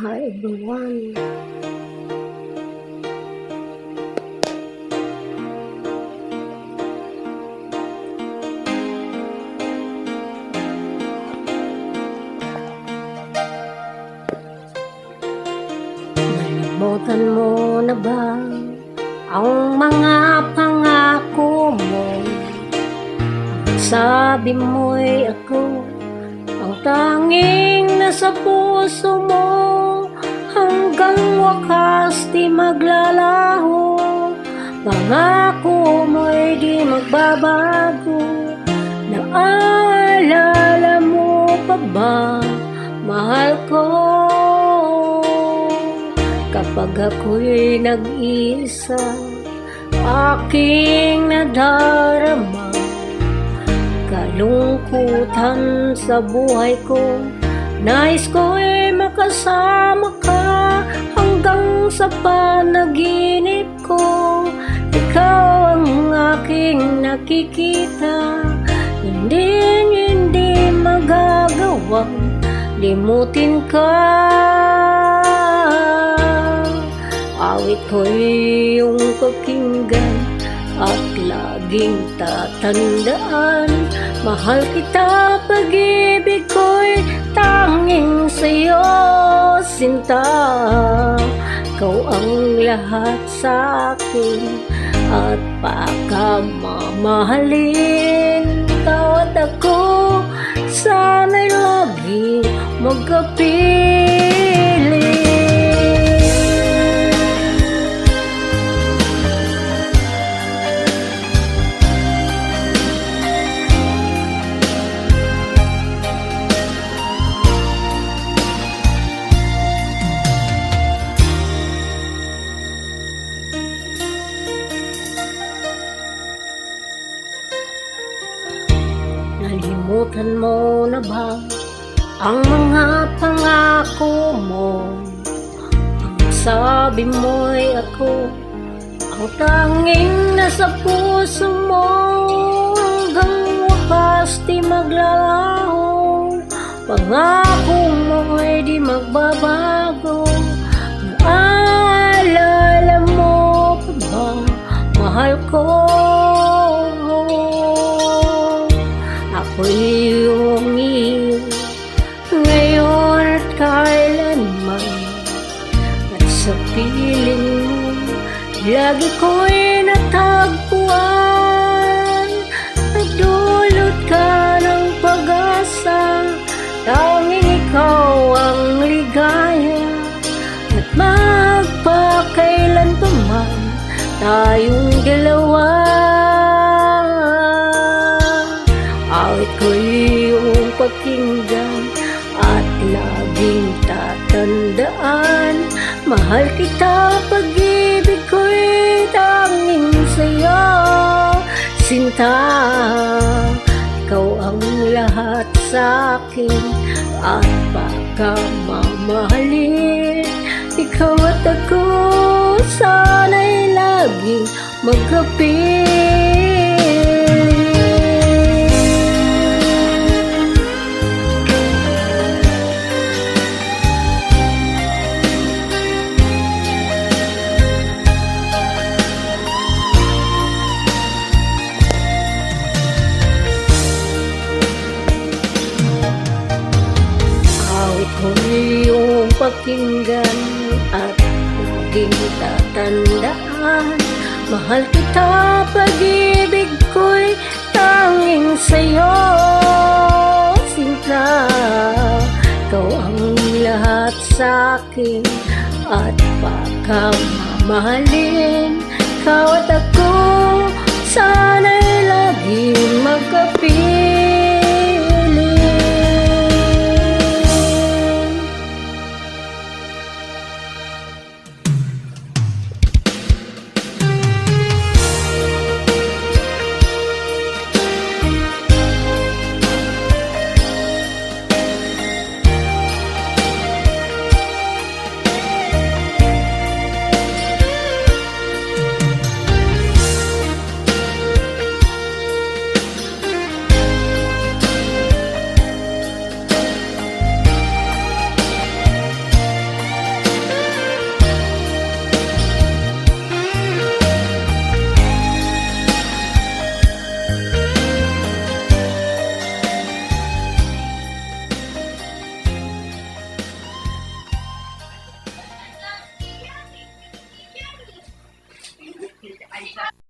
Hi everyone. Nalimutan mo na ba ang mga pangako mo? Sabi mo'y ako ang tanging nasa puso mo, hanggang wakas di maglalaho. Pangako mo'y di magbabago. Naalala mo pa ba, mahal ko, kapag ako'y nag-isa, aking nadarama kalungkutan sa buhay ko. Nais ko'y makasama ka hanggang sa panaginip ko. Ikaw ang aking nakikita, hindi magagawang limutin ka. Awit ko'y iyong pakinggan at laging tatandaan, mahal kita, pag-ibig ko'y tanging sa'yo, sinta. Ikaw ang lahat sa akin at pagkamamahalin. Ikaw at ako, sana'y laging magkapiling. Nalimutan mo na ba ang mga pangako mo? Ang sabi mo'y ako ang tanging nasa puso mo, hanggang wakas di maglalaho. Pangako mo'y di magbabago. Naalala mo pa ba, mahal ko, ako'y iyong iyo ngayon at kailanman. At sa piling mo, lagi ko'y natagpuan. Nagdulot ka ng pag-asa, tanging ikaw ang ligaya. At magpakailan pa man tayong dalawa, awit ko'y iyong pakinggan at laging tatandaan, mahal kita, pag-ibig ko'y tanging sa'yo, sinta. Ikaw ang lahat sa akin at pagkamamahalin. Ikaw at ako, sana'y laging magkapiling. Ko'y iyong pakinggan at laging tatandaan, mahal kita, pag-ibig ko'y tanging sa'yo, sinta. Ikaw ang lahat sa akin at pagkamamahalin. Ikaw at ako, sana'y laging magkapiling.